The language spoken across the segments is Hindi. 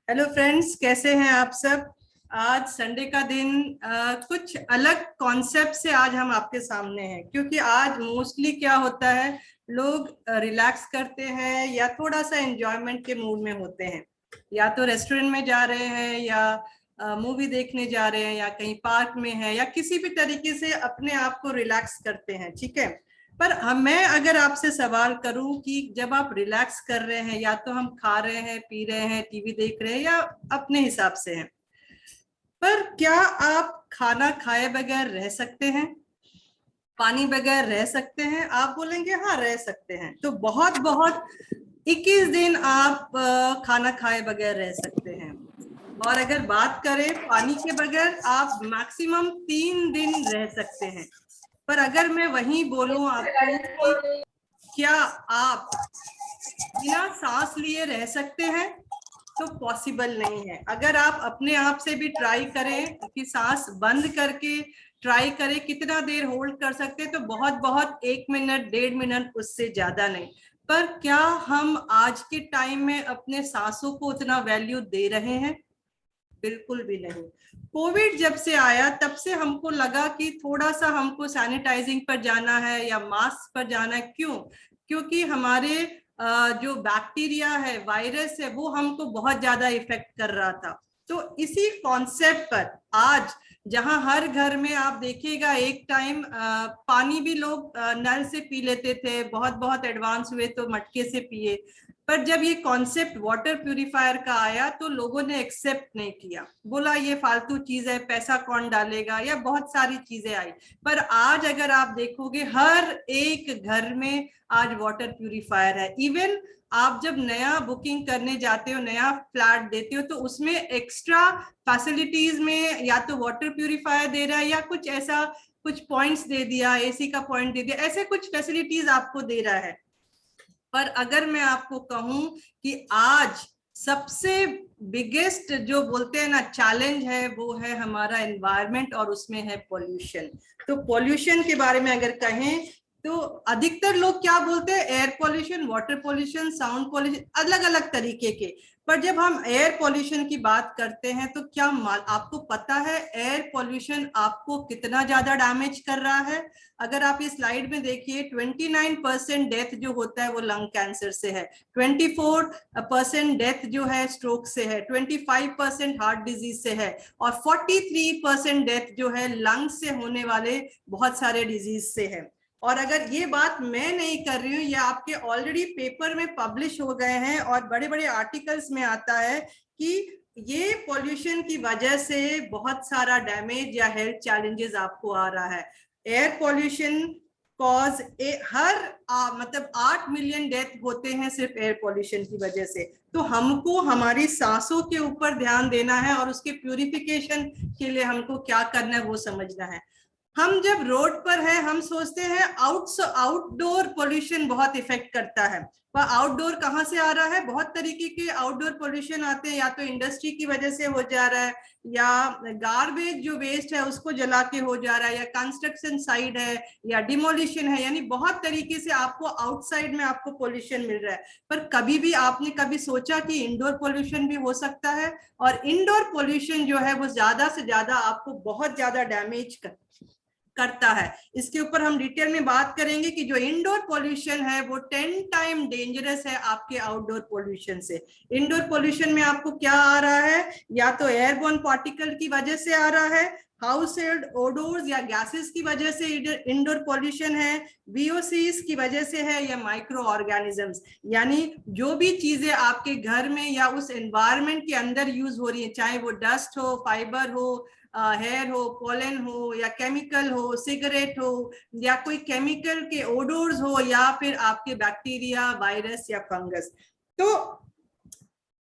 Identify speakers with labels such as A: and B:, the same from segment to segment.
A: हेलो फ्रेंड्स, कैसे हैं आप सब। आज संडे का दिन कुछ अलग कॉन्सेप्ट से आज हम आपके सामने हैं, क्योंकि आज मोस्टली क्या होता है, लोग रिलैक्स करते हैं या थोड़ा सा एंजॉयमेंट के मूड में होते हैं। या तो रेस्टोरेंट में जा रहे हैं या मूवी देखने जा रहे हैं या कहीं पार्क में है या किसी भी तरीके से अपने आप को रिलैक्स करते हैं, ठीक है। पर मैं अगर आपसे सवाल करूं कि जब आप रिलैक्स कर रहे हैं, या तो हम खा रहे हैं, पी रहे हैं, टीवी देख रहे हैं या अपने हिसाब से हैं, पर क्या आप खाना खाए बगैर रह सकते हैं, पानी बगैर रह सकते हैं? आप बोलेंगे हाँ रह सकते हैं। तो बहुत बहुत 21 दिन आप खाना खाए बगैर रह सकते हैं। और अगर बात करें पानी के बगैर, आप मैक्सिमम 3 दिन रह सकते हैं। पर अगर मैं वही बोलूं आपको कि क्या आप बिना सांस लिए रह सकते हैं, तो पॉसिबल नहीं है। अगर आप अपने आप से भी ट्राई करें कि सांस बंद करके ट्राई करें कितना देर होल्ड कर सकते हैं, तो बहुत बहुत 1 मिनट 1.5 मिनट, उससे ज्यादा नहीं। पर क्या हम आज के टाइम में अपने सांसों को उतना वैल्यू दे रहे हैं? बिल्कुल भी नहीं। कोविड जब से आया तब से हमको लगा कि थोड़ा सा हमको सैनिटाइजिंग पर जाना है या मास्क पर जाना है। क्यों? क्योंकि हमारे जो बैक्टीरिया है, वायरस है, वो हमको बहुत ज्यादा इफेक्ट कर रहा था। तो इसी कॉन्सेप्ट पर आज, जहां हर घर में आप देखिएगा एक टाइम पानी भी लोग नल से पी लेते थे, बहुत बहुत एडवांस हुए तो मटके से पिए। पर जब ये कॉन्सेप्ट वाटर प्यूरिफायर का आया तो लोगों ने एक्सेप्ट नहीं किया, बोला ये फालतू चीज है, पैसा कौन डालेगा, या बहुत सारी चीजें आई। पर आज अगर आप देखोगे हर एक घर में आज वाटर प्यूरिफायर है। इवन आप जब नया बुकिंग करने जाते हो, नया फ्लैट देते हो, तो उसमें एक्स्ट्रा फैसिलिटीज में या तो वाटर प्यूरिफायर दे रहा है या कुछ ऐसा, कुछ पॉइंट्स दे दिया, एसी का पॉइंट दे दिया, ऐसे कुछ फैसिलिटीज आपको दे रहा है। पर अगर मैं आपको कहूं कि आज सबसे बिगेस्ट जो बोलते हैं ना चैलेंज है, वो है हमारा एनवायरनमेंट, और उसमें है पॉल्यूशन। तो पॉल्यूशन के बारे में अगर कहें तो अधिकतर लोग क्या बोलते हैं, air pollution, water pollution, sound pollution, अलग अलग तरीके के। पर जब हम एयर पॉल्यूशन की बात करते हैं तो क्या आपको पता है एयर पॉल्यूशन आपको कितना ज्यादा डैमेज कर रहा है? अगर आप इस स्लाइड में देखिए, 29% डेथ जो होता है वो लंग कैंसर से है, 24% डेथ जो है स्ट्रोक से है, 25% हार्ट डिजीज से है, और 43% डेथ जो है लंग से होने वाले बहुत सारे डिजीज से है। और अगर ये बात मैं नहीं कर रही हूँ, ये आपके ऑलरेडी पेपर में पब्लिश हो गए हैं और बड़े बड़े आर्टिकल्स में आता है कि ये पॉल्यूशन की वजह से बहुत सारा डैमेज या हेल्थ चैलेंजेस आपको आ रहा है। एयर पॉल्यूशन कॉज हर मतलब 8 मिलियन डेथ होते हैं सिर्फ एयर पॉल्यूशन की वजह से। तो हमको हमारी सांसों के ऊपर ध्यान देना है और उसके प्यूरिफिकेशन के लिए हमको क्या करना है वो समझना है। हम जब रोड पर है हम सोचते हैं आउटडोर पोल्यूशन बहुत इफेक्ट करता है, पर आउटडोर कहाँ से आ रहा है? बहुत तरीके के आउटडोर पोल्यूशन आते हैं, या तो इंडस्ट्री की वजह से हो जा रहा है, या गार्बेज जो वेस्ट है उसको जला के हो जा रहा है, या कंस्ट्रक्शन साइड है, या डिमोलिशन है। यानी बहुत तरीके से आपको आउटसाइड में आपको पोल्यूशन मिल रहा है। पर कभी भी आपने कभी सोचा कि इंडोर पोल्यूशन भी हो सकता है? और इंडोर पोल्यूशन जो है वो ज्यादा से ज्यादा आपको बहुत ज्यादा डैमेज करता है। इसके ऊपर हम डिटेल में बात करेंगे कि जो इंडोर पोल्यूशन है वो 10 टाइम डेंजरस है आपके आउटडोर पोल्यूशन से। इंडोर पोल्यूशन में आपको क्या आ रहा है? या तो एयरबोर्न पार्टिकल की वजह से आ रहा है, हाउस होल्ड ओडोर्स या गैसेस की वजह से इंडोर पोल्यूशन है, वीओसीज की वजह से है, या माइक्रो ऑर्गेनिजम्स। यानी जो भी चीजें आपके घर में या उस एनवायरनमेंट के अंदर यूज हो रही है, चाहे वो डस्ट हो, फाइबर हो, हेयर हो, पोलन हो, या केमिकल हो, सिगरेट हो, या कोई केमिकल के ओडोर्स हो, या फिर आपके बैक्टीरिया, वायरस या फंगस। तो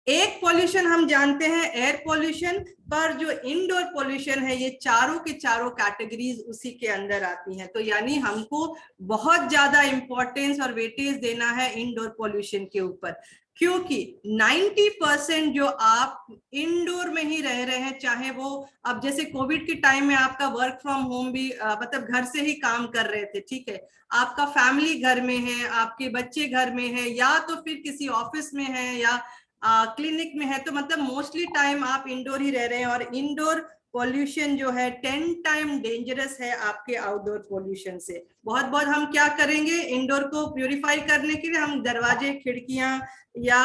A: एक पॉल्यूशन हम जानते हैं एयर पॉल्यूशन, पर जो इंडोर पॉल्यूशन है ये चारों के चारों कैटेगरीज उसी के अंदर आती हैं। तो यानी हमको बहुत ज्यादा इंपॉर्टेंस और वेटेज देना है इंडोर पॉल्यूशन के ऊपर, क्योंकि 90% जो आप इंडोर में ही रह रहे हैं, चाहे वो अब जैसे कोविड के टाइम में आपका वर्क फ्रॉम होम भी मतलब घर से ही काम कर रहे थे, ठीक है, आपका फैमिली घर में है, आपके बच्चे घर में है, या तो फिर किसी ऑफिस में है, या क्लिनिक में है तो मतलब मोस्टली टाइम आप इंडोर ही रह रहे हैं, और इंडोर पॉल्यूशन जो है 10 टाइम डेंजरस है आपके आउटडोर पॉल्यूशन से। बहुत बहुत हम क्या करेंगे, इंडोर को प्यूरिफाई करने के लिए हम दरवाजे खिड़कियां या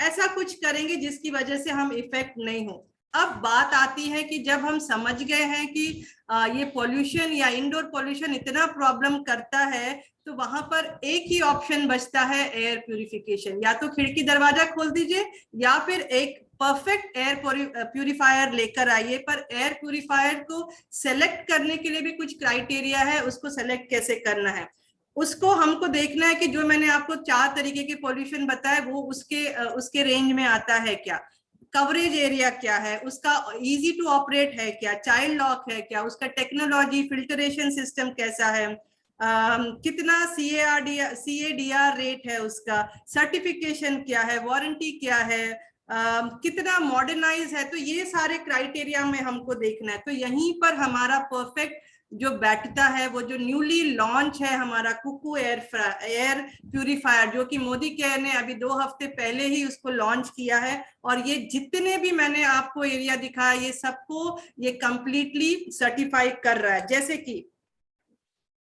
A: ऐसा कुछ करेंगे जिसकी वजह से हम इफेक्ट नहीं हो। अब बात आती है कि जब हम समझ गए हैं कि ये पॉल्यूशन या इंडोर पॉल्यूशन इतना प्रॉब्लम करता है, तो वहां पर एक ही ऑप्शन बचता है एयर प्यूरिफिकेशन। या तो खिड़की दरवाजा खोल दीजिए या फिर एक परफेक्ट एयर प्यूरिफायर लेकर आइए। पर एयर प्यूरिफायर को सेलेक्ट करने के लिए भी कुछ क्राइटेरिया है, उसको सेलेक्ट कैसे करना है उसको हमको देखना है कि जो मैंने आपको 4 तरीके के पॉल्यूशन बताए वो उसके रेंज में आता है क्या, कवरेज एरिया क्या है उसका, इजी टू ऑपरेट है क्या, चाइल्ड लॉक है क्या, उसका टेक्नोलॉजी फिल्टरेशन सिस्टम कैसा है, कितना CADR रेट है, उसका सर्टिफिकेशन क्या है, वारंटी क्या है, कितना मॉडर्नाइज है। तो ये सारे क्राइटेरिया में हमको देखना है। तो यहीं पर हमारा परफेक्ट जो बैठता है वो जो न्यूली लॉन्च है हमारा कुकू एयर प्यूरिफायर, जो कि मोदी केयर ने अभी 2 हफ्ते पहले ही उसको लॉन्च किया है। और ये जितने भी मैंने आपको एरिया दिखाया ये सबको ये कंप्लीटली सर्टिफाई कर रहा है। जैसे कि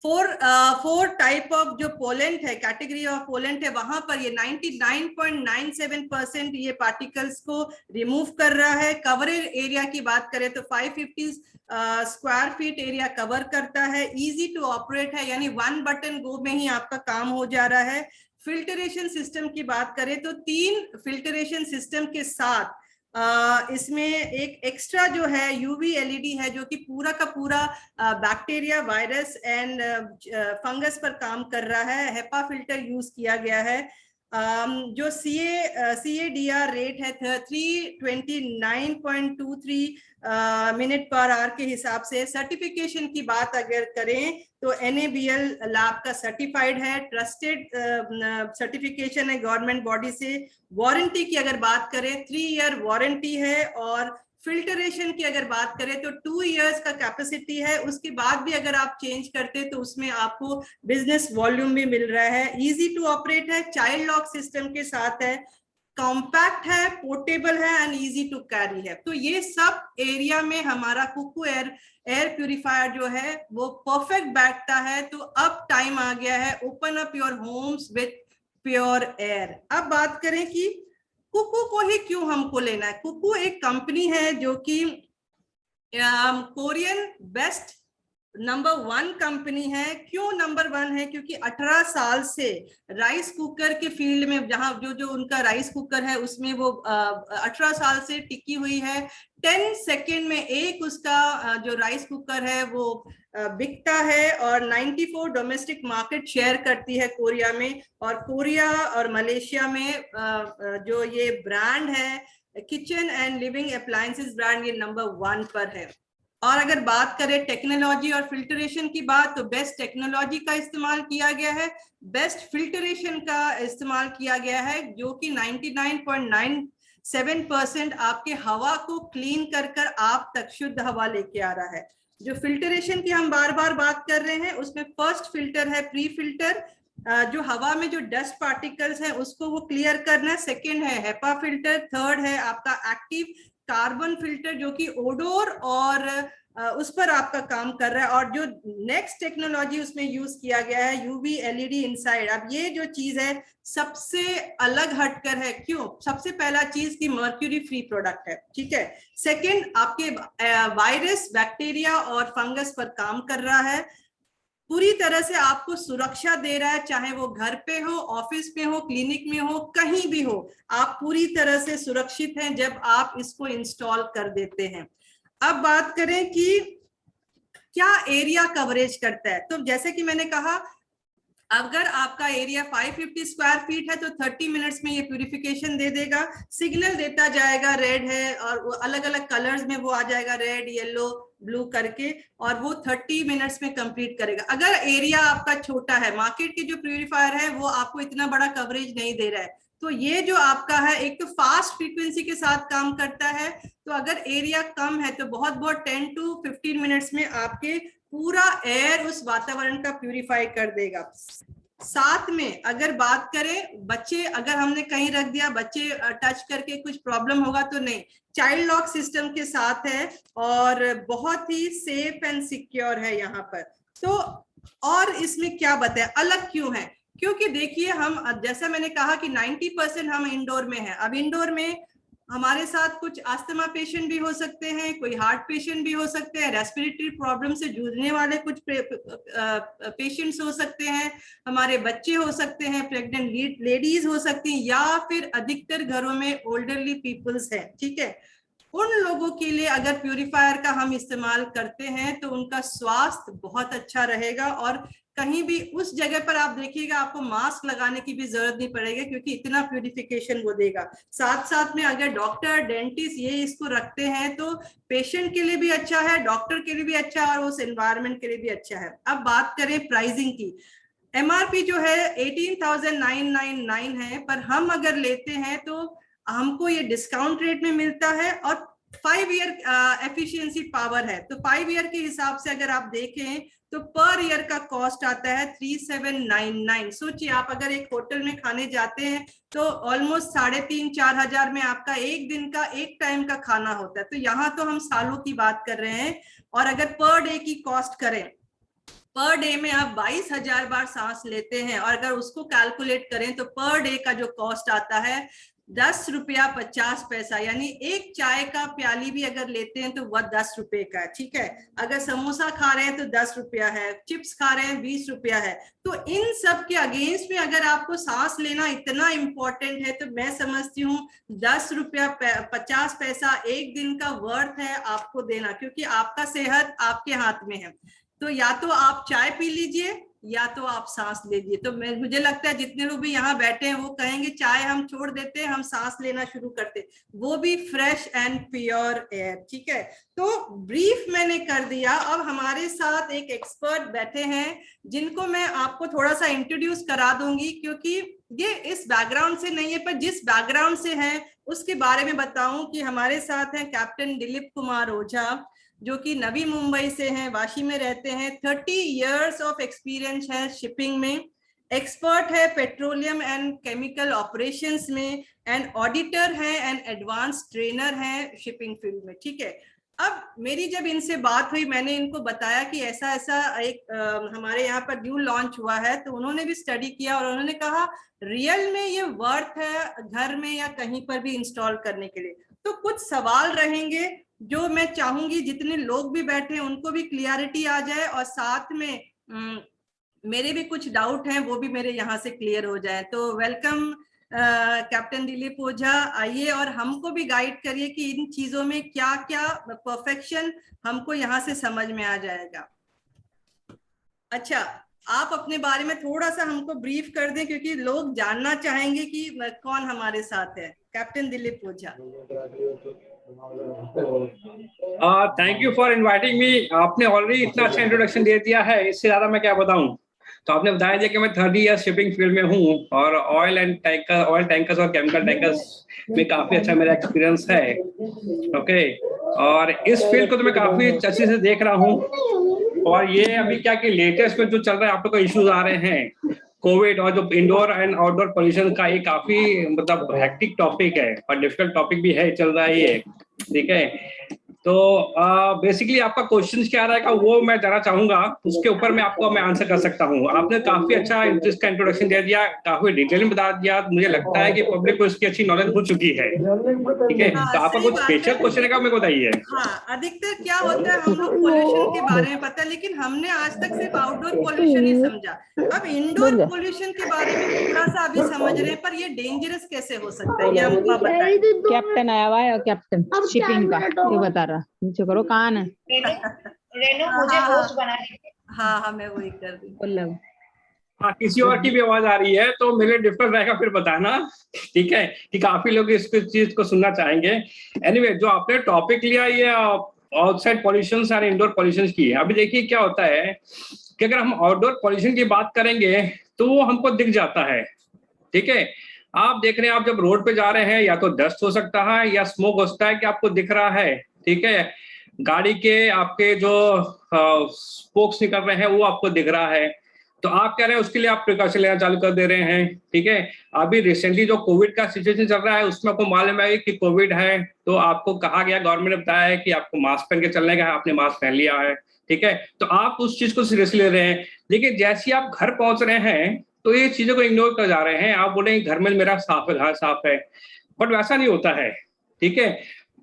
A: 4 टाइप ऑफ जो पोलेंट है, कैटेगरी ऑफ पोलेंट है, वहां पर ये 99.97% ये पार्टिकल्स को रिमूव कर रहा है। कवरेज एरिया की बात करें तो 550 स्क्वायर फीट एरिया कवर करता है। इजी टू ऑपरेट है, यानी 1 बटन गो में ही आपका काम हो जा रहा है। फिल्टरेशन सिस्टम की बात करें तो 3 फिल्टरेशन सिस्टम के साथ इसमें एक एक्स्ट्रा जो है यूवी एलईडी है, जो कि पूरा का पूरा बैक्टीरिया, वायरस एंड फंगस पर काम कर रहा है। हेपा फिल्टर यूज किया गया है। जो CADR रेट है 329.23 मिनट पर आवर के हिसाब से। सर्टिफिकेशन की बात अगर करें तो NABL लैब का सर्टिफाइड है, ट्रस्टेड सर्टिफिकेशन है गवर्नमेंट बॉडी से। वारंटी की अगर बात करें 3 ईयर वारंटी है, और फिल्टरेशन की अगर बात करें तो 2 इयर्स का कैपेसिटी है। उसके बाद भी अगर आप चेंज करते तो उसमें आपको बिजनेस वॉल्यूम भी मिल रहा है। इजी टू ऑपरेट है, चाइल्ड लॉक सिस्टम के साथ है, कॉम्पैक्ट है, पोर्टेबल है एंड इजी टू कैरी है। तो ये सब एरिया में हमारा कुकू एयर प्यूरिफायर जो है वो परफेक्ट बैठता है। तो अब टाइम आ गया है, open up your homes with pure air. अब बात करें कि कुकू को ही क्यों हमको लेना है। कुकू एक कंपनी है जो कि कोरियन बेस्ट नंबर 1 कंपनी है। क्यों नंबर 1 है? क्योंकि 18 साल से राइस कुकर के फील्ड में, जहां जो उनका राइस कुकर है उसमें वो 18 साल से टिकी हुई है। 10 सेकेंड में एक उसका जो राइस कुकर है वो बिकता है, और 94 डोमेस्टिक मार्केट शेयर करती है कोरिया में। और कोरिया और मलेशिया में जो ये ब्रांड है kitchen and living appliances brand, ये नंबर 1 पर है। और अगर बात करें टेक्नोलॉजी और फिल्टरेशन की बात, तो बेस्ट टेक्नोलॉजी का इस्तेमाल किया गया है, बेस्ट फिल्टरेशन का इस्तेमाल किया गया है, जो कि 99.97% आपके हवा को क्लीन कर आप तक शुद्ध हवा लेके आ रहा है। जो फिल्टरेशन की हम बार बार बात कर रहे हैं उसमें फर्स्ट फिल्टर है प्री फिल्टर, जो हवा में जो डस्ट पार्टिकल्स है उसको वो क्लियर करना है। सेकेंड है हेपा फिल्टर। थर्ड है आपका एक्टिव कार्बन फिल्टर, जो कि ओडोर और उस पर आपका काम कर रहा है। और जो नेक्स्ट टेक्नोलॉजी उसमें यूज किया गया है यूवी एलईडी इनसाइड। अब ये जो चीज है सबसे अलग हटकर है। क्यों? सबसे पहला चीज की मर्क्यूरी फ्री प्रोडक्ट है, ठीक है। सेकंड, आपके वायरस, बैक्टीरिया और फंगस पर काम कर रहा है, पूरी तरह से आपको सुरक्षा दे रहा है, चाहे वो घर पे हो, ऑफिस पे हो, क्लिनिक में हो, कहीं भी हो, आप पूरी तरह से सुरक्षित हैं जब आप इसको इंस्टॉल कर देते हैं। अब बात करें कि क्या एरिया कवरेज करता है, तो जैसे कि मैंने कहा अगर आपका एरिया 550 स्क्वायर फीट है तो 30 मिनट्स में ये प्यूरिफिकेशन दे देगा। सिग्नल देता जाएगा, रेड है और अलग अलग कलर्स में वो आ जाएगा, रेड, येलो, ब्लू करके, और वो 30 मिनट्स में कंप्लीट करेगा। अगर एरिया आपका छोटा है, मार्केट के जो प्यूरिफायर है वो आपको इतना बड़ा कवरेज नहीं दे रहा है, तो ये जो आपका है एक तो फास्ट फ्रीक्वेंसी के साथ काम करता है। तो अगर एरिया कम है तो बहुत 10 to 15 मिनट्स में आपके पूरा एयर उस वातावरण का प्यूरिफाई कर देगा। साथ में अगर बात करें बच्चे, अगर हमने कहीं रख दिया, बच्चे टच करके कुछ प्रॉब्लम होगा तो नहीं, चाइल्ड लॉक सिस्टम के साथ है और बहुत ही सेफ एंड सिक्योर है यहाँ पर। तो और इसमें क्या बताएं अलग क्यों है, क्योंकि देखिए हम, जैसा मैंने कहा कि 90% हम इंडोर में हैं। अब इंडोर में हमारे साथ कुछ अस्थमा पेशेंट भी हो सकते हैं, कोई हार्ट पेशेंट भी हो सकते हैं, रेस्पिरेटरी प्रॉब्लम से जूझने वाले कुछ पेशेंट्स हो सकते हैं, हमारे बच्चे हो सकते हैं, प्रेग्नेंट लेडीज हो सकती हैं, या फिर अधिकतर घरों में ओल्डरली पीपल्स हैं। ठीक है, उन लोगों के लिए अगर प्यूरिफायर का हम इस्तेमाल करते हैं तो उनका स्वास्थ्य बहुत अच्छा रहेगा, और कहीं भी उस जगह पर आप देखिएगा आपको मास्क लगाने की भी जरूरत नहीं पड़ेगी, क्योंकि इतना प्यूरिफिकेशन वो देगा। साथ साथ में अगर डॉक्टर डेंटिस्ट ये इसको रखते हैं तो पेशेंट के लिए भी अच्छा है, डॉक्टर के लिए भी अच्छा है, और उस एनवायरमेंट के लिए भी अच्छा है। अब बात करें प्राइसिंग की, एमआरपी जो है 18,999 है, पर हम अगर लेते हैं तो हमको ये डिस्काउंट रेट में मिलता है, और 5 ईयर एफिशिएंसी पावर है। तो 5 ईयर के हिसाब से अगर आप देखें तो पर ईयर का कॉस्ट आता है 3799। सोचिए आप अगर एक होटल में खाने जाते हैं तो ऑलमोस्ट 3,500-4,000 में आपका एक दिन का एक टाइम का खाना होता है। तो यहाँ तो हम सालों की बात कर रहे हैं, और अगर पर डे की कॉस्ट करें, पर डे में आप 22,000 बार सांस लेते हैं, और अगर उसको कैलकुलेट करें तो पर डे का जो कॉस्ट आता है 10 रुपया 50 पैसा, यानी एक चाय का प्याली भी अगर लेते हैं तो वह 10 रुपए का है। ठीक है, अगर समोसा खा रहे हैं तो 10 रुपया है, चिप्स खा रहे हैं 20 रुपया है। तो इन सब के अगेंस्ट में अगर आपको सांस लेना इतना इंपॉर्टेंट है तो मैं समझती हूँ 10 रुपया 50 पैसा एक दिन का वर्थ है आपको देना, क्योंकि आपका सेहत आपके हाथ में है। तो या तो आप चाय पी लीजिए या तो आप सांस लीजिए। तो मुझे लगता है जितने लोग भी यहाँ बैठे हैं वो कहेंगे चाय हम छोड़ देते हैं, हम सांस लेना शुरू करते, वो भी फ्रेश एंड प्योर एयर। ठीक है, तो ब्रीफ मैंने कर दिया। अब हमारे साथ एक एक्सपर्ट बैठे हैं जिनको मैं आपको थोड़ा सा इंट्रोड्यूस करा दूंगी, क्योंकि ये इस बैकग्राउंड से नहीं है, पर जिस बैकग्राउंड से है उसके बारे में बताऊं कि हमारे साथ हैं कैप्टन दिलीप कुमार ओझा, जो कि नवी मुंबई से हैं, वाशी में रहते हैं। 30 इयर्स ऑफ एक्सपीरियंस है शिपिंग में, एक्सपर्ट है पेट्रोलियम एंड केमिकल ऑपरेशंस में, एंड ऑडिटर है एंड एडवांस ट्रेनर है शिपिंग फील्ड में। ठीक है, अब मेरी जब इनसे बात हुई, मैंने इनको बताया कि ऐसा ऐसा एक हमारे यहाँ पर न्यू लॉन्च हुआ है, तो उन्होंने भी स्टडी किया और उन्होंने कहा रियल में ये वर्थ है घर में या कहीं पर भी इंस्टॉल करने के लिए। तो कुछ सवाल रहेंगे जो मैं चाहूंगी जितने लोग भी बैठे हैं उनको भी क्लियरिटी आ जाए, और साथ में मेरे भी कुछ डाउट हैं वो भी मेरे यहाँ से क्लियर हो जाए। तो वेलकम कैप्टन दिलीप ओझा, आइए और हमको भी गाइड करिए कि इन चीजों में क्या क्या परफेक्शन हमको यहाँ से समझ में आ जाएगा। अच्छा, आप अपने बारे में थोड़ा सा हमको ब्रीफ कर दें, क्योंकि लोग जानना चाहेंगे कि कौन हमारे साथ है। Captain Dilip Ojha.
B: Thank you for inviting me. आपने ऑलरेडी इतना अच्छा इंट्रोडक्शन दे दिया है, इससे ज्यादा मैं क्या बताऊं। तो आपने बताया दिया कि मैं 30 इयर्स शिपिंग फील्ड में हूं, और ऑयल टैंकर्स और केमिकल टैंकर्स में काफी अच्छा मेरा एक्सपीरियंस है। ओके, और इस फील्ड को तो मैं काफी अच्छे से देख रहा हूं। और ये अभी क्या कि लेटेस्ट में जो चल रहा है, आप लोग को इश्यूज आ रहे हैं कोविड और जो इंडोर एंड आउटडोर पोल्यूशन का, ये काफी मतलब हेक्टिक टॉपिक है और डिफिकल्ट टॉपिक भी है, चल रहा है ये। ठीक है, तो बेसिकली आपका क्वेश्चन क्या रहेगा वो मैं जानना चाहूंगा, उसके ऊपर मैं आंसर कर सकता हूँ। आपने काफी अच्छा इसका इंट्रोडक्शन दे दिया, काफी डिटेल में बता दिया। मुझे लगता है कि पब्लिक को इसकी अच्छी नॉलेज हो चुकी है। ठीक है, तो आपका कुछ स्पेशल क्वेश्चन है, मेरे को बताइए।
A: हाँ, अधिकतर क्या होता है हम लोग पोल्यूशन के बारे में पता है, लेकिन हमने आज तक सिर्फ आउटडोर पोल्यूशन ही समझा। अब इंडोर पोल्यूशन के बारे में थोड़ा सा अभी समझ रहे हैं, पर ये डेंजरस कैसे हो सकता है ये हमको बताइए।
C: कैप्टन आया हुआ है, कैप्टन शिपिंग का ये बता रहा। नीचे करो, कान है
D: रेनू, मुझे होस्ट बना दीजिए।
A: हाँ हाँ, मैं वही कर दी।
B: हाँ, किसी और की भी आवाज आ रही है तो मेरे डिफरेंट रहेगा, फिर बताना। ठीक है, कि काफी लोग इस चीज को सुनना चाहेंगे। एनीवे, जो आपने टॉपिक लिया ये आउटसाइड पॉल्यूशन और इंडोर पॉल्यूशन की है। अभी देखिए क्या होता है कि अगर हम आउटडोर पॉल्यूशन की बात करेंगे तो वो हमको दिख जाता है। ठीक है, आप देख रहे हैं, आप जब रोड पे जा रहे हैं या तो डस्ट हो सकता है या स्मोक हो सकता है कि आपको दिख रहा है। ठीक है, गाड़ी के आपके जो स्पोक्स निकल रहे हैं वो आपको दिख रहा है। तो आप कह रहे हैं उसके लिए आप प्रिकॉशन लेना चालू कर दे रहे हैं, ठीक है। अभी रिसेंटली जो कोविड का सिचुएशन चल रहा है उसमें आपको मालूम है कि कोविड है, तो आपको कहा गया, गवर्नमेंट ने बताया है कि आपको मास्क पहन के चलने का है, आपने मास्क पहन लिया है, ठीक है। तो आप उस चीज को सीरियसली ले रहे हैं, लेकिन जैसे ही आप घर पहुंच रहे हैं तो ये चीजों को इग्नोर कर जा रहे हैं। आप बोले घर में मेरा साफ है, घर साफ है, बट वैसा नहीं होता है, ठीक है।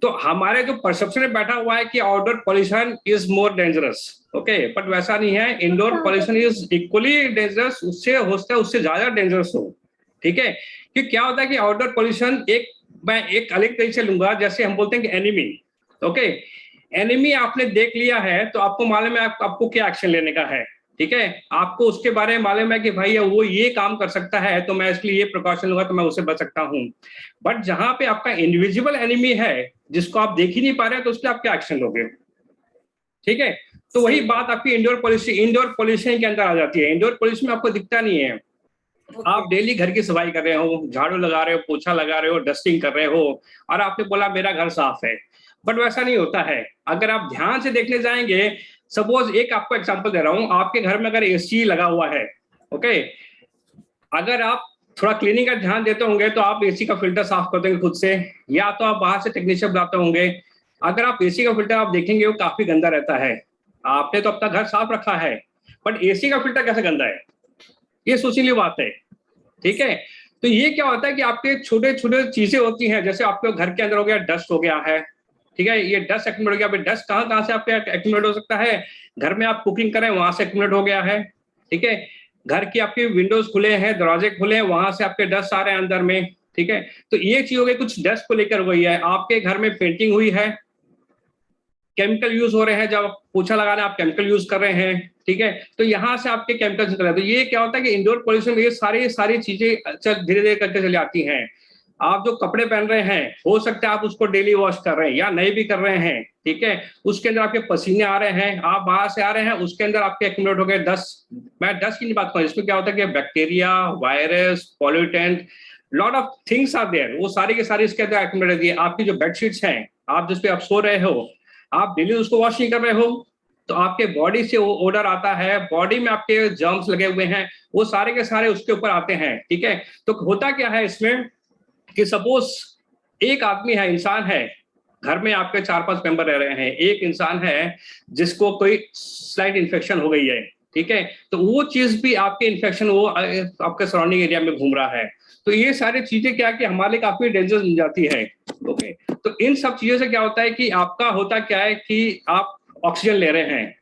B: तो हमारे जो परसेप्शन में बैठा हुआ है कि outdoor pollution is more dangerous, okay, but वैसा नहीं है। Indoor pollution is equally dangerous, उससे हो सकता है उससे ज्यादा डेंजरस हो, ठीक है। कि क्या होता है कि आउटडोर पॉल्यूशन मैं एक अलग तरीके से लूंगा, जैसे हम बोलते हैं कि एनिमी, ओके। एनिमी आपने देख लिया है तो आपको मालूम है आपको क्या एक्शन लेने का है, ठीक है। आपको उसके बारे में मालूम है कि भाई वो ये काम कर सकता है तो मैं इसके लिए ये प्रिकॉशन लूंगा तो मैं उसे बच सकता हूँ। बट जहां पे आपका इनविजिबल एनिमी है जिसको आप देख ही नहीं पा रहे हैं, तो उसके आप क्या एक्शन लोगे, ठीक है। तो वही बात आपकी इंडोर पॉल्यूशन के अंदर आ जाती है। इंडोर पॉल्यूशन में आपको दिखता नहीं है, आप डेली घर की सफाई कर रहे हो, झाड़ू लगा रहे हो, पोछा लगा रहे हो, डस्टिंग कर रहे हो, और आपने बोला मेरा घर साफ है, बट वैसा नहीं होता है। अगर आप ध्यान से देखने जाएंगे, सपोज एक आपको एग्जांपल दे रहा हूं, आपके घर में अगर एसी लगा हुआ है, ओके, अगर आप थोड़ा क्लीनिंग का ध्यान देते होंगे तो आप एसी का फिल्टर साफ कर देंगे खुद से, या तो आप बाहर से टेक्नीशियन बुलाते होंगे। अगर आप एसी का फिल्टर आप देखेंगे वो काफी गंदा रहता है, आपने तो अपना घर साफ रखा है, बट एसी का फिल्टर कैसे गंदा है, ये सोचने बात है, ठीक है। तो ये क्या होता है कि आपके छोटे छोटे चीजें होती हैं, जैसे आपके घर के अंदर हो गया, डस्ट हो गया है, ठीक है, ये डस्ट एक्यूमुलेट हो गया। डस्ट कहाँ से आपके एक्यूमुलेट हो सकता है, घर में आप कुकिंग करें वहां से एक्यूमुलेट हो गया है, ठीक है। घर की आपकी विंडोज खुले हैं, दरवाजे खुले हैं, वहां से आपके डस्ट आ रहे हैं अंदर में, ठीक है। तो ये चीज हो गई, कुछ डस्ट को लेकर हुई है। आपके घर में पेंटिंग हुई है, केमिकल यूज हो रहे हैं, जब पोछा लगाना आप केमिकल यूज कर रहे हैं, ठीक है। तो यहाँ से आपके केमिकल निकल रहे हैं। तो ये क्या होता है कि इंडोर पोल्यूशन में ये सारी चीजें धीरे धीरे करके चली आती हैं। आप जो कपड़े पहन रहे हैं, हो सकता है आप उसको डेली वॉश कर रहे हैं या नहीं भी कर रहे हैं, ठीक है, उसके अंदर आपके पसीने आ रहे हैं, आप बाहर से आ रहे हैं, उसके अंदर आपके एक्यूमुलेट हो गए डस्ट। मैं डस्ट की नहीं बात करूँ, इसमें क्या होता है कि bacteria, virus, pollutant, lot of things are there, वो सारी के सारी इसके अंदर एक्यूमुलेट होती है। आपकी जो बेडशीट्स हैं, आप जिस पे आप सो रहे हो, आप डेली उसको वॉश नहीं कर रहे हो, तो आपके बॉडी से वो ओडर आता है, बॉडी में आपके जर्म्स लगे हुए हैं, वो सारे के सारे उसके ऊपर आते हैं, ठीक है। तो होता क्या है इसमें कि सपोज एक आदमी है, इंसान है, घर में आपके 4-5 मेंबर रह रहे हैं, एक इंसान है जिसको कोई स्लाइट इन्फेक्शन हो गई है, ठीक है, तो वो चीज भी आपके इन्फेक्शन वो आपके सराउंडिंग एरिया में घूम रहा है। तो ये सारी चीजें क्या कि हमारे लिए काफी डेंजरस बन जाती है, ओके। तो इन सब चीजों से क्या होता है कि आपका होता क्या है कि आप ऑक्सीजन ले रहे हैं,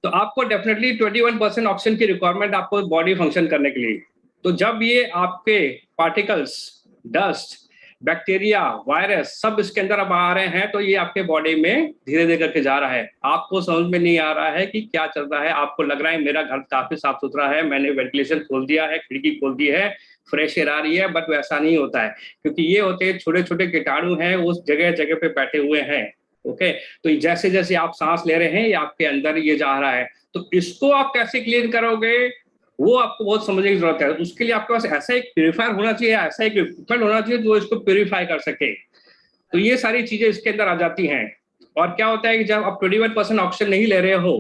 B: तो आपको डेफिनेटली 21% ऑक्सीजन की रिक्वायरमेंट आपको बॉडी फंक्शन करने के लिए। तो जब ये आपके पार्टिकल्स, डस्ट, बैक्टीरिया, वायरस सब इसके अंदर अब आ रहे हैं, तो ये आपके बॉडी में धीरे धीरे करके जा रहा है। आपको समझ में नहीं आ रहा है कि क्या चल रहा है, आपको लग रहा है मेरा घर काफी साफ सुथरा है, मैंने वेंटिलेशन खोल दिया है, खिड़की खोल दी है, फ्रेश एयर आ रही है, बट वैसा नहीं होता है, क्योंकि ये होते छोटे छोटे कीटाणु हैं, उस जगह जगह पे बैठे हुए हैं, ओके। तो जैसे जैसे आप सांस ले रहे हैं ये आपके अंदर ये जा रहा है, तो इसको आप कैसे क्लीन करोगे वो आपको बहुत समझने की जरूरत है। उसके लिए आपके पास ऐसा एक प्यूरिफायर होना चाहिए, ऐसा एक इक्विपमेंट होना चाहिए जो इसको प्यूरिफाई कर सके। तो ये सारी चीजें इसके अंदर आ जाती हैं। और क्या होता है कि जब आप 21% ऑक्सीजन नहीं ले रहे हो,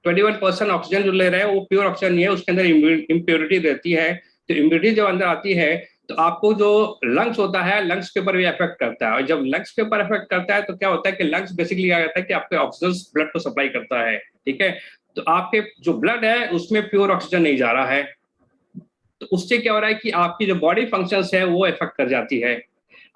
B: 21% ऑक्सीजन जो ले रहे हैं वो प्योर ऑक्सीजन नहीं है, उसके अंदर इम्प्योरिटी रहती है। तो इम्प्योरिटी जब अंदर आती है तो आपको जो लंग्स होता है, लंग्स के ऊपर भी इफेक्ट करता है, और जब लंग्स के ऊपर इफेक्ट करता है तो क्या होता है कि लंग्स बेसिकली क्या करता है कि आपके ऑक्सीजन ब्लड को सप्लाई करता है, ठीक है। तो आपके जो ब्लड है उसमें प्योर ऑक्सीजन नहीं जा रहा है, तो उससे क्या हो रहा है कि आपकी जो बॉडी फंक्शंस है वो इफेक्ट कर जाती है।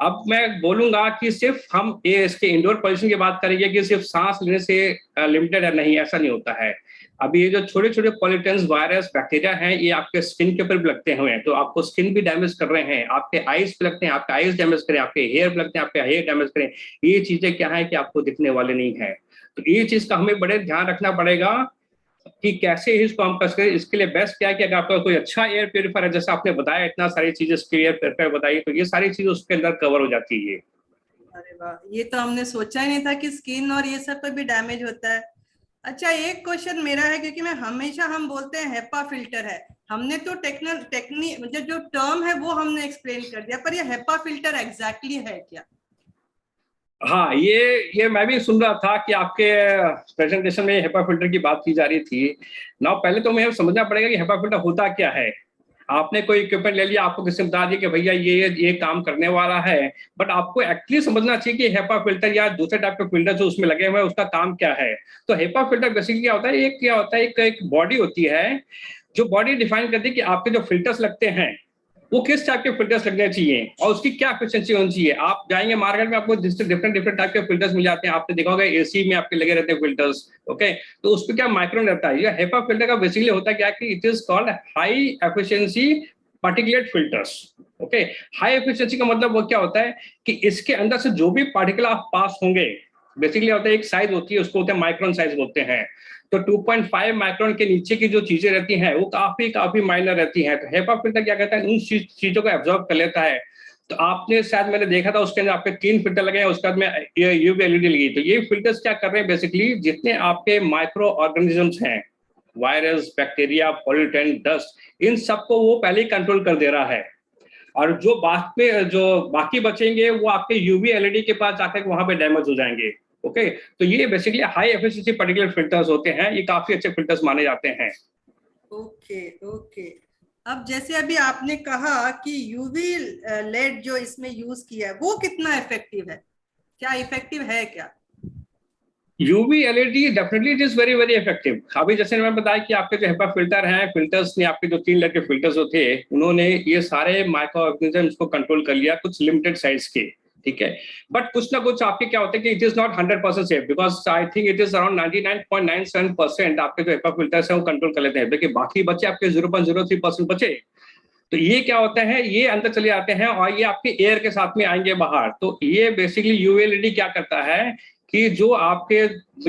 B: अब मैं बोलूंगा कि सिर्फ हम ये इसके इंडोर पोल्यूशन की बात करेंगे कि सिर्फ सांस लेने से लिमिटेड है, नहीं, ऐसा नहीं होता है। अभी ये जो छोटे छोटे पॉल्यूटेंट्स, वायरस, बैक्टीरिया हैं, ये आपके स्किन के ऊपर भी लगते हुए हैं, तो आपको स्किन भी डैमेज कर रहे हैं, आपके आईज पे लगते हैं, आपके आईज डैमेज करें, आपके हेयर पे लगते हैं, आपके हेयर डैमेज करें। ये चीजें क्या है कि आपको दिखने वाले नहीं है। तो ये चीज का हमें बड़े ध्यान रखना पड़ेगा कि कैसे इसको हम कर सकें। इसके लिए बेस्ट क्या है कि अगर आपका कोई अच्छा एयर प्योरीफायर है, जैसे आपने बताया इतना सारी चीजें इसके एयर प्योरीफायर बताई, तो ये सारी चीजें उसके अंदर कवर हो जाती है।
A: अरे वाह, ये तो हमने सोचा ही नहीं था कि स्किन और ये सब पे भी डैमेज होता है। अच्छा, एक क्वेश्चन मेरा है, क्योंकि मैं हमेशा हम बोलते हैं हेपा फिल्टर है, हमने तो जो टर्म है वो हमने एक्सप्लेन कर दिया, पर ये हेपा फिल्टर एग्जैक्टली है क्या?
B: हाँ, ये मैं भी सुन रहा था कि आपके प्रेजेंटेशन में हेपा फिल्टर की बात की जा रही थी ना। पहले तो मुझे समझना पड़ेगा कि हेपा फिल्टर होता क्या है। आपने कोई इक्विपमेंट ले लिया, आपको किसी ने बता दिया कि भैया ये काम करने वाला है, बट आपको एक्चुअली समझना चाहिए कि हेपा फिल्टर या दूसरे टाइप के फिल्टर जो उसमें लगे हुए हैं उसका काम क्या है। तो हेपा फिल्टर बेसिकली क्या होता है, एक बॉडी होती है जो बॉडी डिफाइन करती है कि आपके जो फिल्टर्स लगते हैं वो किस टाइप के फिल्टर्स लगने चाहिए और उसकी क्या एफिशिएंसी होनी चाहिए। आप जाएंगे मार्केट में, आपको डिफरेंट डिफरेंट टाइप के फिल्टर्स मिल जाते हैं। आपने देखा होगा एसी में आपके लगे रहते हैं फिल्टर्स, ओके। तो उस पर क्या माइक्रोन रहता है। ये हेपा फिल्टर का बेसिकली होता है क्या कि it is called high efficiency particulate filters, okay. High efficiency का मतलब वो क्या होता है कि इसके अंदर से जो भी पार्टिकल आप पास होंगे, बेसिकली होता है एक साइज होती है, उसको होते हैं माइक्रोन साइज बोलते हैं। तो 2.5 माइक्रोन के नीचे की जो चीजें रहती हैं वो काफी माइनर रहती हैं। तो हेपा फिल्टर क्या कहता है, उन चीजों को एब्जॉर्ब कर लेता है। तो आपने शायद मैंने देखा था उसके अंदर आपके 3 फिल्टर लगे हैं, उसके बाद में यूवी एलईडी लगी। तो ये फिल्टर्स क्या कर रहे हैं, बेसिकली जितने आपके माइक्रो ऑर्गेनिजम्स हैं, वायरस, बैक्टीरिया, पॉल्यूटेंट, डस्ट, इन सबको वो पहले ही कंट्रोल कर दे रहा है। और जो बाकी बचेंगे वो आपके यूवी एलईडी के पास जाकर वहां पे डैमेज हो जाएंगे, ओके। तो ये basically high efficiency particular filters होते हैं, ये काफी अच्छे फिल्टर्स माने जाते हैं।
A: Okay okay. अब जैसे अभी आपने कहा कि यूवी लेड जो इसमें यूज किया है वो कितना इफेक्टिव है, क्या इफेक्टिव है क्या?
B: UV LED definitely it is very very effective. अभी जैसे मैं बताया कि आपके जो हेपा फिल्टर हैं, फिल्टर्स ने आपके जो 3 लेयर के फिल्टर्स जो थे उन्होंने ये सारे माइक्रो ऑर्गेनिजम्स को कंट्रोल कर लिया, कुछ लिमिटेड साइज के, ठीक है। बट कुछ ना कुछ आपके क्या होता है कि it is not 100% safe, because I think it is around 99.97% आपके जो हेपा फिल्टर्स हैं वो कंट्रोल कर लेते हैं, लेकिन बाकी बचे आपके 0.03% बचे। तो ये क्या होता है, ये अंदर चले आते हैं और ये आपके एयर के साथ में आएंगे बाहर। तो ये बेसिकली यूएलईडी क्या करता है कि जो आपके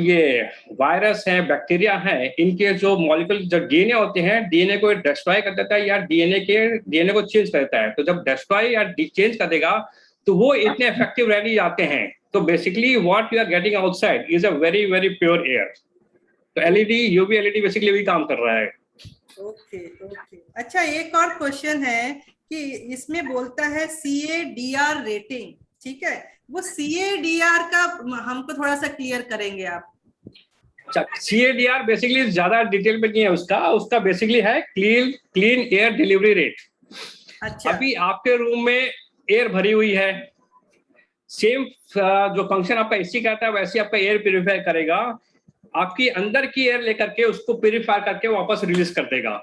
B: ये वायरस हैं, बैक्टीरिया हैं, इनके जो मॉलिक्यूल जो डीएनए होते हैं, डीएनए को डिस्ट्रॉय कर देता है या डीएनए को चेंज कर देता है। तो जब डिस्ट्रॉय या चेंज कर देगा तो वो इतने इफेक्टिव रह नहीं जाते हैं। तो basically what you are getting outside is a very very pure air. तो एलईडी, यूवी एलईडी बेसिकली वही काम कर रहा है।
A: Okay okay. अच्छा, एक और क्वेश्चन है कि इसमें बोलता है CADR रेटिंग, ठीक है, वो CADR का हमको थोड़ा सा क्लियर करेंगे आप?
B: अच्छा, CADR बेसिकली ज्यादा डिटेल में नहीं है उसका बेसिकली है क्लीन एयर डिलीवरी रेट।
A: अच्छा।
B: अभी आपके रूम में एयर भरी हुई है, सेम जो फंक्शन आपका एसी करता है वैसे आपका एयर प्यूरिफाई करेगा, आपकी अंदर की एयर लेकर के उसको प्यूरिफाई करके वापस रिलीज कर देगा।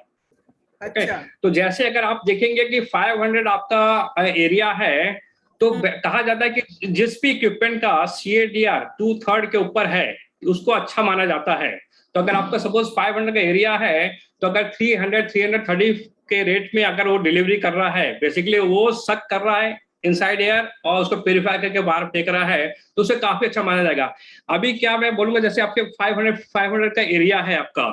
A: अच्छा।
B: तो जैसे अगर आप देखेंगे कि 500 आपका एरिया है, तो कहा जाता है कि जिस भी इक्विपमेंट का CADR 2/3 के ऊपर है उसको अच्छा माना जाता है। तो अगर आपका सपोज 500 का एरिया है, तो अगर 330 के रेट में अगर वो डिलीवरी कर रहा है, बेसिकली वो सक कर रहा है इनसाइड एयर और उसको प्यूरिफाई करके बाहर फेंक रहा है, तो उसे काफी अच्छा माना जाएगा। अभी क्या मैं बोलूंगा, जैसे आपके 500 का एरिया है आपका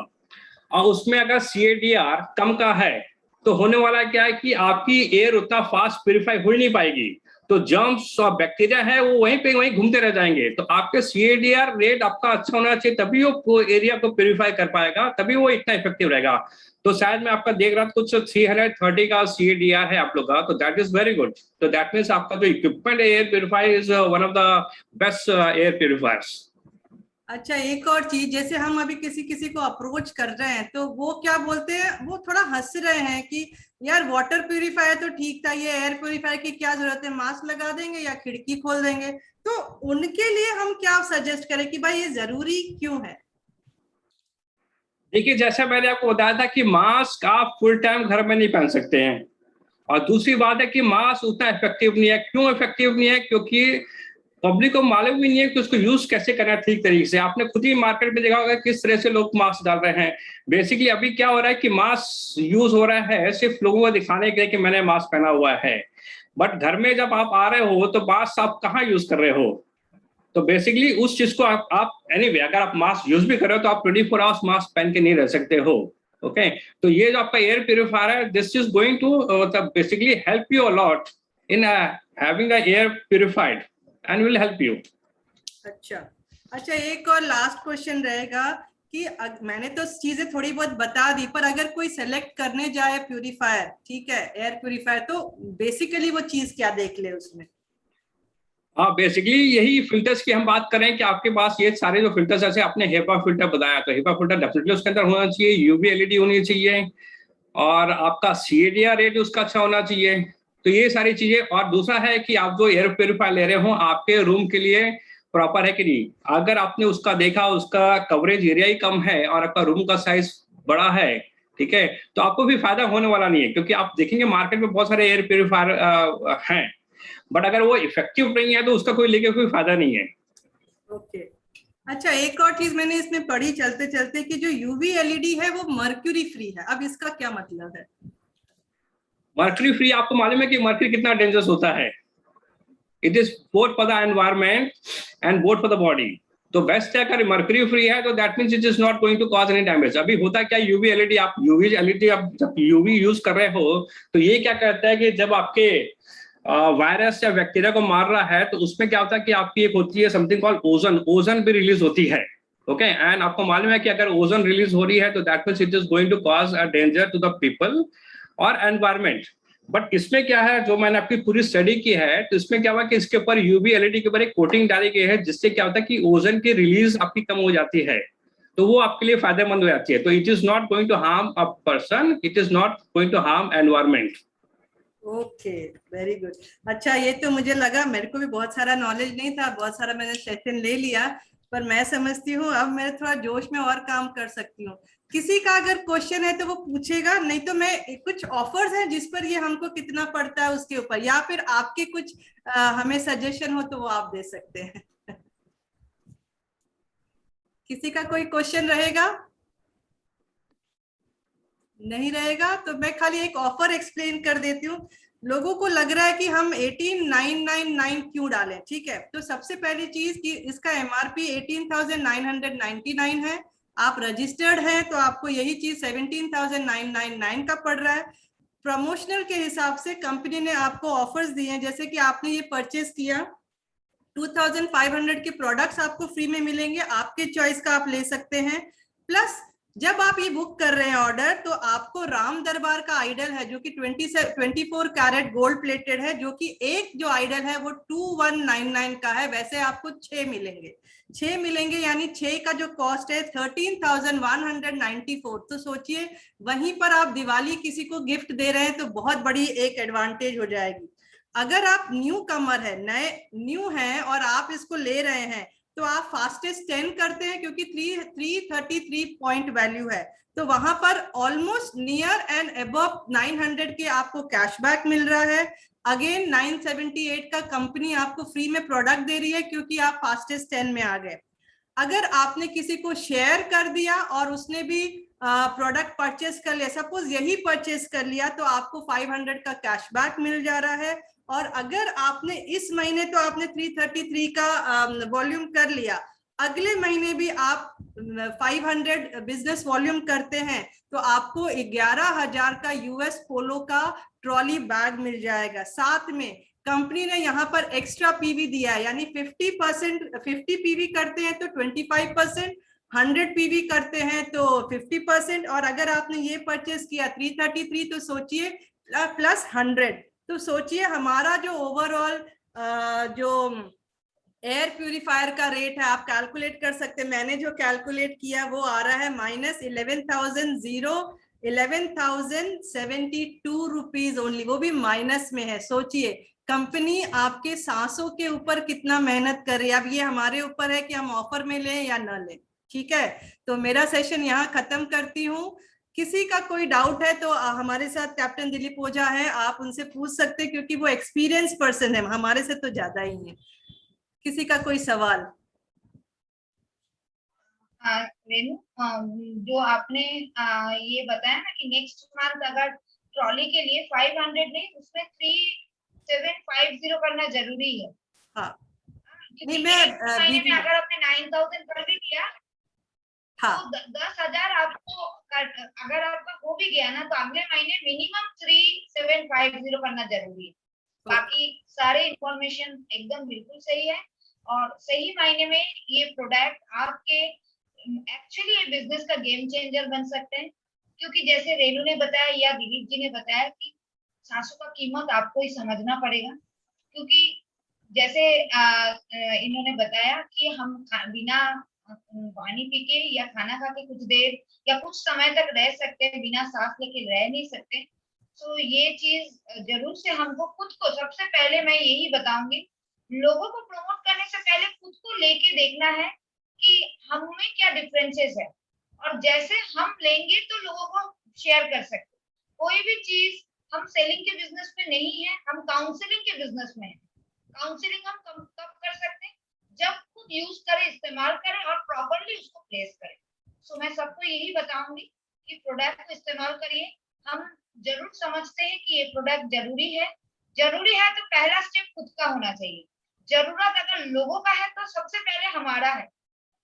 B: और उसमें अगर CADR कम का है, तो होने वाला क्या है कि आपकी एयर उतना फास्ट प्यूरिफाई हो ही नहीं पाएगी। तो जर्म्स और बैक्टीरिया है वो वहीं घूमते रह जाएंगे। तो आपके CADR रेट आपका अच्छा होना चाहिए, तभी वो एरिया को प्यूरिफाई कर पाएगा, तभी वो इतना इफेक्टिव रहेगा। तो शायद मैं आपका देख रहा था कुछ 330 का CADR है आप लोग का, तो दैट इज वेरी गुड। तो दैट मीन्स आपका जो equipment air purifier is one of the best air purifiers.
A: अच्छा, एक और चीज, जैसे हम अभी किसी को अप्रोच कर रहे हैं तो वो क्या बोलते हैं, वो थोड़ा हंस रहे हैं कि यार वाटर प्यूरिफायर तो ठीक था, ये एयर प्यूरिफायर की क्या जरूरत है, मास्क लगा देंगे या खिड़की खोल देंगे। तो उनके लिए हम क्या सजेस्ट करें कि भाई ये जरूरी क्यों है?
B: देखिए, जैसा मैंने आपको बताया था कि मास्क आप फुल टाइम घर में नहीं पहन सकते हैं। और दूसरी बात है कि मास्क उतना इफेक्टिव नहीं है। क्यों इफेक्टिव नहीं है? क्योंकि पब्लिक को मालूम भी नहीं है कि उसको यूज कैसे करना है ठीक तरीके से। आपने खुद ही मार्केट में देखा होगा किस तरह से लोग मास्क डाल रहे हैं। बेसिकली अभी क्या हो रहा है कि मास्क यूज हो रहा है सिर्फ लोगों को दिखाने के लिए कि मैंने मास्क पहना हुआ है, बट घर में जब आप आ रहे हो तो मास्क आप कहाँ यूज कर रहे हो। तो बेसिकली उस चीज को आप एनीवे अगर आप मास्क यूज भी कर रहे हो तो आप 24 आवर्स मास्क पहन के नहीं रह सकते हो, ओके। तो ये जो आपका एयर प्यूरिफायर है, this is going to basically help you a lot in having the air purified and will help you.
A: अच्छा अच्छा, एक और लास्ट क्वेश्चन रहेगा कि मैंने तो चीजें थोड़ी बहुत बता दी, पर अगर कोई सेलेक्ट करने जाए प्यूरिफायर, ठीक है, एयर प्यूरिफायर, तो बेसिकली वो चीज क्या देख ले उसमें?
B: हाँ, बेसिकली यही फिल्टर्स की हम बात करें कि आपके पास ये सारे जो फिल्टर्स, जैसे आपने HEPA फिल्टर बताया, तो HEPA फिल्टर डेफिनेटली उसके अंदर होना चाहिए, UV LED होनी चाहिए, और आपका CADR रेट उसका अच्छा होना चाहिए। तो ये सारी चीजें, और दूसरा है कि आप जो एयर प्योरीफायर ले रहे हो आपके रूम के लिए प्रॉपर है कि नहीं। अगर आपने उसका देखा, उसका कवरेज एरिया ही कम है और आपका रूम का साइज बड़ा है, ठीक है, तो आपको भी फायदा होने वाला नहीं है, क्योंकि आप देखेंगे मार्केट में बहुत सारे एयर प्योरीफायर हैं, बट अगर वो इफेक्टिव नहीं है तो उसका कोई लेके कोई फायदा नहीं है।
A: ओके। अच्छा, एक और चीज मैंने इसमें पढ़ी चलते चलते कि जो यूवी एलईडी है वो मर्क्यूरी फ्री है। अब इसका क्या मतलब है?
B: मर्क्यूरी फ्री, आपको मालूम है कि मर्क्यूरी कितना डेंजरस होता है? It is both for the environment and both for the body. तो बेस्ट है अगर मर्क्यूरी फ्री है, तो that means it is not going to cause any damage. अभी होता क्या, यूवी एलईडी, आप जब यूवी यूज कर रहे हो, तो ये क्या कहता है कि जब आपके वायरस या बैक्टीरिया को मार रहा है, तो उसमें क्या होता है कि आपकी एक होती है समथिंग कॉल्ड ओजन भी रिलीज होती है। ओके, एंड आपको मालूम है कि अगर ओजन रिलीज हो रही है, तो that means it is going to cause a danger to the people और एनवायरमेंट। बट इसमें क्या है, जो मैंने आपकी पूरी स्टडी की है, तो इसमें क्या हुआ कि इसके ऊपर यूवी एलईडी के ऊपर एक कोटिंग डाली गई है, जिससे क्या होता है कि ओजन की रिलीज आपकी कम हो जाती है, तो वो आपके लिए फायदेमंद हो जाती है। तो it is not going to harm a person, it is not going to harm environment.
A: Okay, very good. अच्छा, ये तो मुझे लगा, मेरे को भी बहुत सारा नॉलेज नहीं था, बहुत सारा मैंने सेशन ले लिया, पर मैं समझती हूँ अब मैं थोड़ा जोश में और काम कर सकती हूँ। किसी का अगर क्वेश्चन है तो वो पूछेगा, नहीं तो मैं कुछ ऑफर्स हैं जिस पर ये हमको कितना पड़ता है उसके ऊपर, या फिर आपके कुछ हमें सजेशन हो तो वो आप दे सकते हैं। किसी का कोई क्वेश्चन रहेगा? नहीं रहेगा तो मैं खाली एक ऑफर एक्सप्लेन कर देती हूँ। लोगों को लग रहा है कि हम 18999 क्यों डालें, ठीक है। तो सबसे पहली चीज कि इसका एमआरपी 18,999 है। आप रजिस्टर्ड हैं तो आपको यही चीज 17,999 का पड़ रहा है। प्रमोशनल के हिसाब से कंपनी ने आपको ऑफर्स दिए हैं, जैसे कि आपने ये परचेस किया, 2500 के प्रोडक्ट्स आपको फ्री में मिलेंगे, आपके चॉइस का आप ले सकते हैं। प्लस जब आप ये बुक कर रहे हैं ऑर्डर, तो आपको राम दरबार का आइडल है जो कि 24 कैरेट गोल्ड प्लेटेड है, जो कि एक जो आइडल है वो 2199 का है, वैसे आपको 6 मिलेंगे। 6 मिलेंगे यानी 6 का जो कॉस्ट है 13,194। तो सोचिए, वहीं पर आप दिवाली किसी को गिफ्ट दे रहे हैं तो बहुत बड़ी एक एडवांटेज हो जाएगी। अगर आप न्यू कमर है, नए न्यू हैं और आप इसको ले रहे हैं, तो आप फास्टेस्ट 10 करते हैं, क्योंकि 333 पॉइंट वैल्यू है, तो वहां पर ऑलमोस्ट नियर एंड अबव 900 के आपको कैशबैक मिल रहा है। अगेन 978 का कंपनी आपको फ्री में प्रोडक्ट दे रही है, क्योंकि आप फास्टेस्ट 10 में आ गए। अगर आपने किसी को शेयर कर दिया और उसने भी प्रोडक्ट परचेस कर लिया, सपोज यही परचेस कर लिया, तो आपको 500 का कैशबैक मिल जा रहा है। और अगर आपने इस महीने तो आपने 333 का वॉल्यूम कर लिया, अगले महीने भी आप 500 बिजनेस वॉल्यूम करते हैं, तो आपको 11,000 का यूएस पोलो का ट्रॉली बैग मिल जाएगा। साथ में कंपनी ने यहाँ पर एक्स्ट्रा पीवी दिया है, यानी 50%, 50 पीवी करते हैं तो 25%, 100 पीवी करते हैं तो 50%, और अगर आपने ये परचेस किया 333 तो सोचिए प्लस 100, तो सोचिए हमारा जो ओवरऑल जो एयर प्यूरिफायर का रेट है, आप कैलकुलेट कर सकते हैं। मैंने जो कैलकुलेट किया वो आ रहा है -11,072 रुपीज ओनली, वो भी माइनस में है। सोचिए कंपनी आपके सांसों के ऊपर कितना मेहनत कर रही है। अब ये हमारे ऊपर है कि हम ऑफर में लें या न लें, ठीक है। तो मेरा सेशन यहाँ खत्म करती हूँ। किसी का कोई डाउट है तो हमारे साथ कैप्टन दिलीप ओझा है, आप उनसे पूछ सकते हैं, क्योंकि वो एक्सपीरियंस पर्सन है, हमारे से तो ज्यादा ही है। किसी का कोई सवाल?
D: रेनू, जो आपने ये बताया ना कि नेक्स्ट मंथ अगर ट्रॉली के लिए 500 नहीं, उसमें 3750 करना जरूरी है।
A: हाँ,
D: क्योंकि
A: नहीं मैं
D: एक महीने में अगर आपने 9000 कर भी दिया,
A: हाँ
D: तो 10,000 आपको अगर आपका हो भी गया ना, तो अगले महीने मिनिमम 3750 करना जरूरी है। बाकी सारे इंफॉर्मेशन एकदम बिल्कुल सही है, और सही मायने में ये प्रोडक्ट आपके एक्चुअली ये बिजनेस का गेम चेंजर बन सकते हैं। क्योंकि जैसे रेनू ने बताया या दिलीप जी ने बताया कि 700 का कीमत आपको ही समझना पड़ेगा, क्योंकि जैसे इन्होंने बताया कि हम बिना पानी पी के या खाना खा के कुछ देर या कुछ समय तक रह सकते हैं, बिना सांस लेके रह नहीं सकते। तो ये चीज जरूर से हमको खुद को, सबसे पहले मैं यही बताऊंगी, लोगों को प्रमोट करने से पहले खुद को लेके देखना है कि हम में क्या डिफरेंसेस है, और जैसे हम लेंगे तो लोगों को शेयर कर सकते। कोई भी चीज हम सेलिंग के बिजनेस में नहीं है, हम काउंसलिंग के बिजनेस में है। काउंसलिंग हम कब कर सकते हैं, जब खुद यूज करें, इस्तेमाल करें और प्रॉपरली उसको प्लेस करें। सो मैं सबको यही बताऊंगी कि प्रोडक्ट को इस्तेमाल करिए। हम जरूर समझते हैं कि ये प्रोडक्ट जरूरी है तो पहला स्टेप खुद का होना चाहिए। जरूरत अगर लोगों का है तो सबसे पहले हमारा है।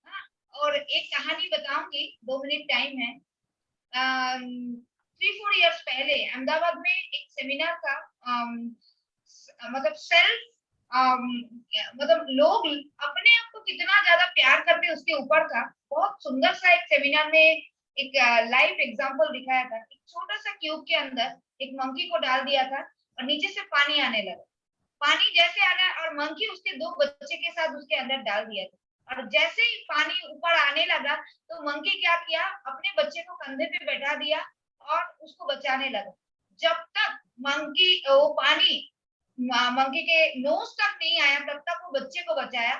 D: हाँ? और एक कहानी बताऊंगी, 2 मिनट टाइम है। 3-4 इयर्स पहले अहमदाबाद में एक सेमिनार था, मतलब सेल्फ मतलब लोग अपने आप को कितना ज्यादा प्यार करते हैं उसके ऊपर था। बहुत सुंदर सा एक सेमिनार में एक लाइव एग्जांपल दिखाया था। एक छोटा सा क्यूब के अंदर एक मंकी को डाल दिया था और नीचे से पानी आने लगा। पानी जैसे आ गया और मंकी उसके 2 बच्चे के साथ उसके अंदर डाल दिया था, और जैसे ही पानी ऊपर आने लगा तो मंकी क्या किया, अपने बच्चे को कंधे पे बैठा दिया और उसको बचाने लगा। जब तक मंकी वो पानी मंकी के नोज तक नहीं आया तब तक वो बच्चे को बचाया।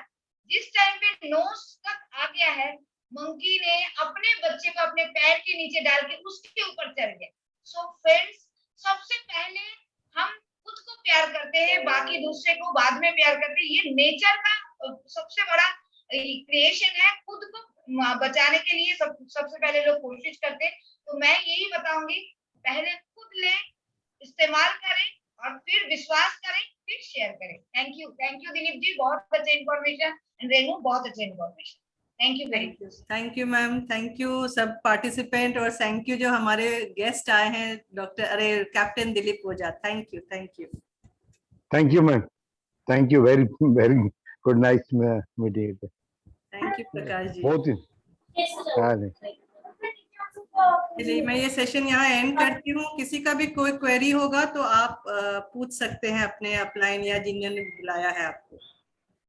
D: जिस टाइम पे नोज तक आ गया है, मंकी ने अपने बच्चे को अपने पैर के नीचे डाल के उसके ऊपर चढ़ गया। सो फ्रेंड्स, सबसे पहले हम खुद को प्यार करते हैं, बाकी दूसरे को बाद में प्यार करते हैं। ये नेचर का सबसे बड़ा क्रिएशन है। खुद को बचाने के लिए सबसे पहले लोग कोशिश करते हैं। तो मैं यही बताऊंगी, पहले खुद लें, इस्तेमाल करें और फिर विश्वास करें, फिर शेयर करें। थैंक यू दिलीप जी, बहुत अच्छे इन्फॉर्मेशन, एंड रेनू बहुत अच्छे information. Thank you very much.
A: Thank you ma'am, thank you सब पार्टिसिपेंट, और थैंक यू जो हमारे गेस्ट आए हैं captain Dilip Ojha. Thank you
E: thank you ma'am, thank you very very good, nice meeting.
A: Thank you Prakash ji.
E: बहुत ही
A: चलिए मैं ये सेशन यहाँ एंड करती हूँ। किसी का भी कोई क्वेरी होगा तो आप पूछ सकते हैं अपने अपलाइन या जिन्होंने बुलाया है आपको।